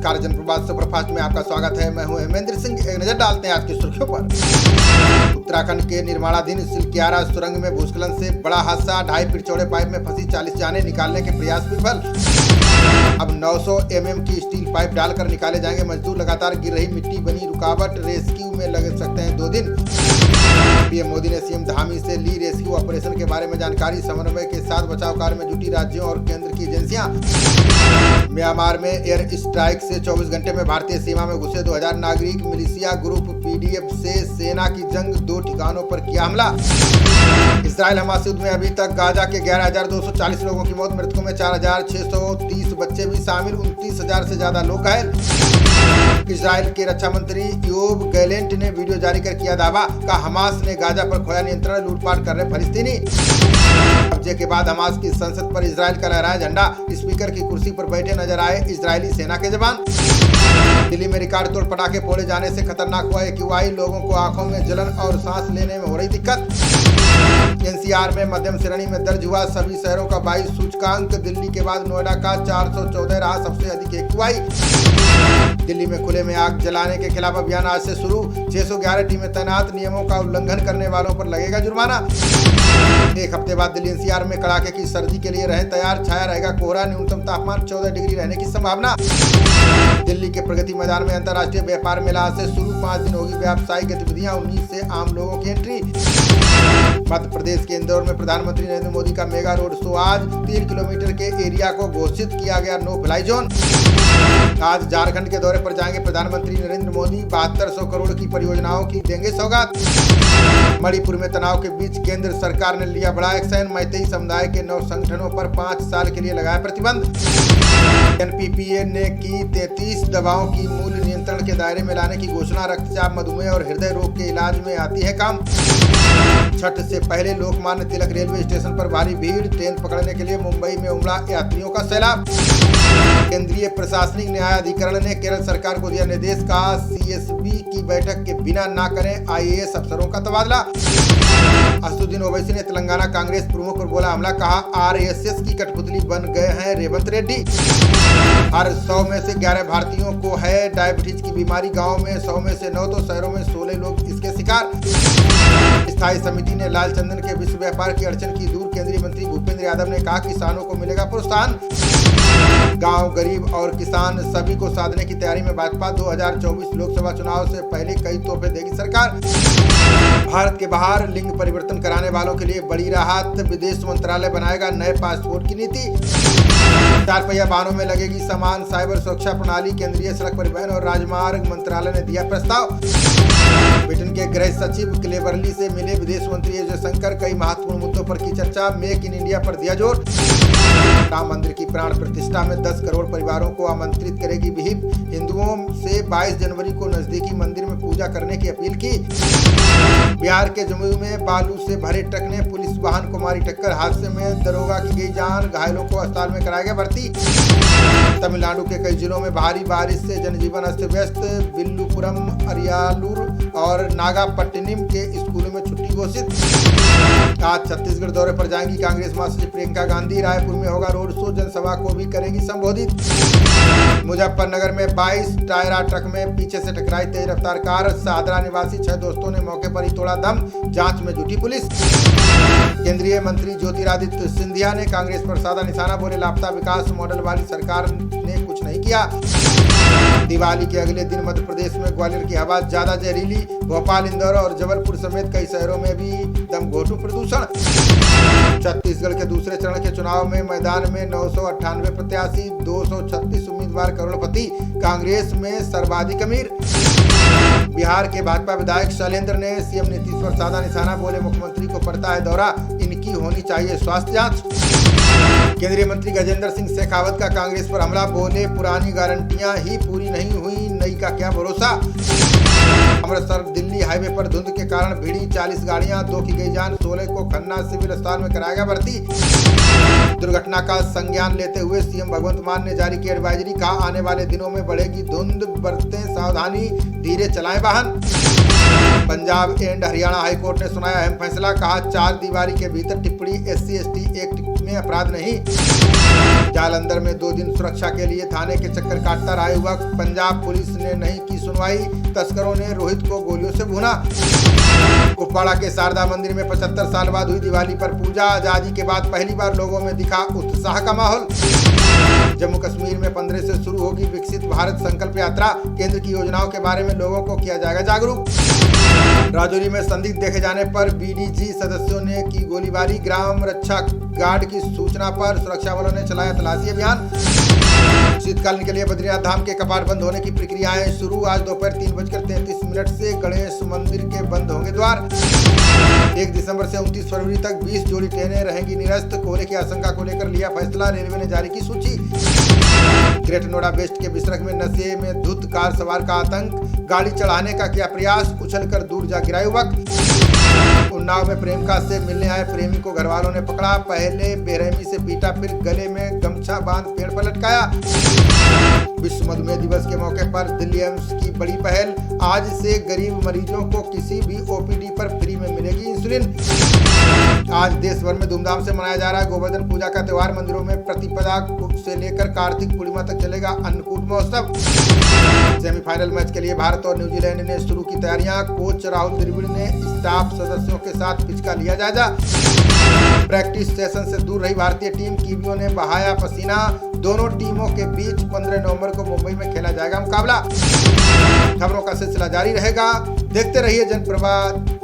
नमस्कार, जनप्रवाद सुपरफास्ट में आपका स्वागत है। मैं हूं हेमेंद्र सिंह। एक नजर डालते हैं आज की सुर्खियों पर। उत्तराखंड के निर्माणाधीन सिलक्यारा सुरंग में भूस्खलन से बड़ा हादसा। 2.5 फीट चौड़े पाइप में फंसी 40 जानें, निकालने के प्रयास विफल। अब 900 mm की स्टील पाइप डालकर निकाले जाएंगे मजदूर। लगातार गिर रही मिट्टी बनी रुकावट। रेस्क्यू में लग सकते हैं 2 दिन। पीएम मोदी ने सीएम धामी से ली रेस्क्यू ऑपरेशन के बारे में जानकारी। समन्वय के साथ बचाव कार्य में जुटी राज्यों और केंद्र की एजेंसियां। म्यांमार में एयर स्ट्राइक से 24 घंटे में भारतीय सीमा में घुसे 2000 नागरिक। मिलिशिया ग्रुप पीडीएफ से सेना की जंग, 2 ठिकानों पर किया हमला। इजराइल हमास युद्ध में अभी तक गाजा के 11,240 लोगों की मौत। मृतकों में 4,630 बच्चे भी शामिल। 29,000 से ज्यादा लोग घायल। इजराइल के रक्षा मंत्री योब गैलेंट ने वीडियो जारी कर किया दावा। कहा हमास ने गाजा पर खोया नियंत्रण, लूटपाट कर रहे फलस्तीनी। कब्जे के बाद हमास की संसद पर इजराइल का लहराया झंडा। स्पीकर की कुर्सी पर बैठे नजर आए इजरायली सेना के जवान। दिल्ली में रिकॉर्ड तोड़ पटाखे फोड़े जाने से खतरनाक हुआ एक्यूआई। लोगों को आंखों में जलन और सांस लेने में हो रही दिक्कत। एनसीआर में मध्यम श्रेणी में दर्ज हुआ सभी शहरों का 22 सूचकांक। दिल्ली के बाद नोएडा का 414 रहा सबसे अधिक एक्यूआई। दिल्ली में खुले में आग जलाने के खिलाफ अभियान आज से शुरू। 611 टीमें तैनात। नियमों का उल्लंघन करने वालों पर लगेगा जुर्माना। एक हफ्ते बाद दिल्ली एनसीआर में कड़ाके की सर्दी के लिए रहें तैयार। छाया रहेगा कोहरा। न्यूनतम तापमान 14 डिग्री रहने की संभावना। दिल्ली के प्रगति मैदान में अंतर्राष्ट्रीय व्यापार मेला आज से शुरू। 5 दिन होगी व्यावसायिक गतिविधियां। 19 से आम लोगों की एंट्री। मध्य प्रदेश के इंदौर में प्रधानमंत्री नरेंद्र मोदी का मेगा रोड शो आज। 3 किलोमीटर के एरिया को घोषित किया गया नो फ्लाई जोन। आज झारखंड के दौरे पर जाएंगे प्रधानमंत्री नरेंद्र मोदी। 7200 करोड़ की परियोजनाओं की देंगे सौगात। मणिपुर में तनाव के बीच केंद्र सरकार ने लिया बड़ा एक्शन। मैतेई समुदाय के 9 संगठनों पर 5 साल के लिए लगाया प्रतिबंध। एनपीपीए ने की 33 दवाओं की मूल्य नियंत्रण के दायरे में लाने की घोषणा। रक्तचाप, मधुमेह और हृदय रोग के इलाज में आती है काम। छठ से पहले लोकमान्य तिलक रेलवे स्टेशन पर भारी भीड़। ट्रेन पकड़ने के लिए मुंबई में उमड़ा यात्रियों का सैलाब। केंद्रीय प्रशासनिक न्याय अधिकरण ने केरल सरकार को दिया निर्देश। कहा सीएसबी की बैठक के बिना ना करें आईएएस अफसरों का तबादला। असदुद्दीन ओवैसी ने तेलंगाना कांग्रेस प्रमुख पर बोला हमला। कहा आरएसएस की कठपुतली बन गए हैं रेवंत रेड्डी। हर 100 में से 11 भारतीयों को है डायबिटीज की बीमारी। गांव में 100 में से 9 तो शहरों में 16 लोग इसके शिकार। स्थायी समिति ने लाल चंदन के विश्व व्यापार की अड़चन की दूर। केंद्रीय मंत्री भूपेंद्र यादव ने कहा किसानों को मिलेगा प्रोत्साहन। गांव, गरीब और किसान सभी को साधने की तैयारी में भाजपा। 2024 लोकसभा चुनाव से पहले कई तोहफे देगी सरकार। भारत के बाहर लिंग परिवर्तन कराने वालों के लिए बड़ी राहत। विदेश मंत्रालय बनाएगा नए पासपोर्ट की नीति। 4 पहिया वाहनों में लगेगी समान साइबर सुरक्षा प्रणाली। केंद्रीय सड़क परिवहन और राजमार्ग मंत्रालय ने दिया प्रस्ताव। ब्रिटेन के गृह सचिव क्लेवरली से मिले विदेश मंत्री एस जयशंकर। कई महत्वपूर्ण मुद्दों पर की चर्चा। मेक इन इंडिया पर दिया जोर। राम मंदिर की प्राण प्रतिष्ठा में 10 करोड़ परिवारों को आमंत्रित करेगी विहिप। हिंदुओं से 22 जनवरी को नजदीकी मंदिर में पूजा करने की अपील की। बिहार के जमुई में बालू से भरे ट्रक ने पुलिस वाहन को मारी टक्कर। हादसे में दरोगा की गई जान। घायलों को अस्पताल में कराया गया भर्ती। तमिलनाडु के कई जिलों में भारी बारिश से जनजीवन अस्त व्यस्त। विल्लुपुरम, अरियालूर और नागापट्टिनम के स्कूलों में छुट्टी घोषित। आज छत्तीसगढ़ दौरे पर जाएंगी कांग्रेस महासचिव प्रियंका गांधी। रायपुर में होगा रोड शो। जनसभा को भी करेंगी संबोधित। मुजफ्फरनगर में 22 टायरा ट्रक में पीछे से टकराई तेज रफ्तार कार। सादरा निवासी 6 दोस्तों ने मौके पर ही तोड़ा दम। जांच में जुटी पुलिस। केंद्रीय मंत्री ज्योतिरादित्य सिंधिया ने कांग्रेस पर साधा निशाना। बोले लापता विकास मॉडल वाली सरकार ने कुछ नहीं किया। दिवाली के अगले दिन मध्य प्रदेश में ग्वालियर की हवा ज्यादा जहरीली। भोपाल, इंदौर और जबलपुर समेत कई शहरों में भी दमघोटू प्रदूषण। छत्तीसगढ़ के दूसरे चरण के चुनाव में मैदान में 998 प्रत्याशी। 236 उम्मीदवार करोड़पति। कांग्रेस में सर्वाधिक अमीर। बिहार के भाजपा विधायक शैलेंद्र ने सीएम नीतीश पर साधा निशाना। बोले मुख्यमंत्री को पड़ता है दौरा, इनकी होनी चाहिए स्वास्थ्य जांच। केंद्रीय मंत्री गजेंद्र सिंह शेखावत का कांग्रेस पर हमला। बोले पुरानी गारंटियां ही पूरी नहीं हुई, नई का क्या भरोसा। अमृतसर दिल्ली हाईवे पर धुंध के कारण भिड़ी 40 गाड़ियां। 2 की गई जान। 16 को खन्ना सिविल अस्पताल में कराया गया भर्ती। दुर्घटना का संज्ञान लेते हुए सीएम भगवंत मान ने जारी की एडवाइजरी। कहा आने वाले दिनों में बढ़ेगी धुंध, बरतें सावधानी, धीरे चलाएं वाहन। पंजाब एंड हरियाणा हाईकोर्ट ने सुनाया अहम फैसला। कहा 4 दीवारी के भीतर टिप्पणी SC/ST एक्ट में अपराध नहीं। जालंधर में 2 दिन सुरक्षा के लिए थाने के चक्कर काटता रहा युवक, पंजाब पुलिस ने नहीं की सुनवाई, तस्करों ने रोहित को गोलियों से भूना। कुपवाड़ा के शारदा मंदिर में 75 साल बाद हुई दिवाली पर पूजा, आजादी के बाद पहली बार लोगों में दिखा उत्साह का माहौल। जम्मू कश्मीर में 15 से शुरू होगी विकसित भारत संकल्प यात्रा, केंद्र की योजनाओं के बारे में लोगों को किया जाएगा जागरूक। राजौरी में संदिग्ध देखे जाने पर बीडीजी सदस्यों ने की गोलीबारी, ग्राम रक्षा गार्ड की सूचना पर सुरक्षा बलों ने चलाया तलाशी अभियान। शीतकालीन के लिए बद्रीनाथ धाम के कपाट बंद होने की प्रक्रियाएं शुरू, आज दोपहर 3:33 से गणेश मंदिर के बंद होंगे द्वार। 1 दिसंबर से 29 फरवरी तक 20 जोड़ी ट्रेनें रहेंगी निरस्त, कोहरे की आशंका को लेकर लिया फैसला, रेलवे ने जारी की सूची। ग्रेटर नोएडा वेस्ट के बिसरख में नशे में धुत कार सवार का आतंक, गाड़ी चढ़ाने का किया प्रयास, उछलकर दूर जा गिरा युवक। उन्नाव में प्रेमिका से मिलने आए प्रेमी को घरवालों ने पकड़ा, पहले बेरहमी से पीटा, फिर गले में गमछा बांध पेड़ पर लटकाया। विश्व मधुमेह दिवस के मौके पर दिल्ली एम्स की बड़ी पहल, आज से गरीब मरीजों को किसी भी ओपीडी पर फ्री में मिलेगी इंसुलिन। आज देश भर में धूमधाम से मनाया जा रहा है गोवर्धन पूजा का त्योहार, मंदिरों में प्रतिपदा से लेकर कार्तिक पूर्णिमा तक चलेगा अन्नकूट महोत्सव। सेमीफाइनल मैच के लिए भारत और न्यूजीलैंड ने शुरू की तैयारियां, कोच राहुल द्रविड़ ने स्टाफ सदस्यों के साथ पिच का लिया जायजा। प्रैक्टिस सेशन से दूर रही भारतीय टीम, कीवियों ने बहाया पसीना, दोनों टीमों के बीच 15 नवंबर को मुंबई में खेला जाएगा मुकाबला। खबरों का सिलसिला जारी रहेगा, देखते रहिए जनप्रवाद।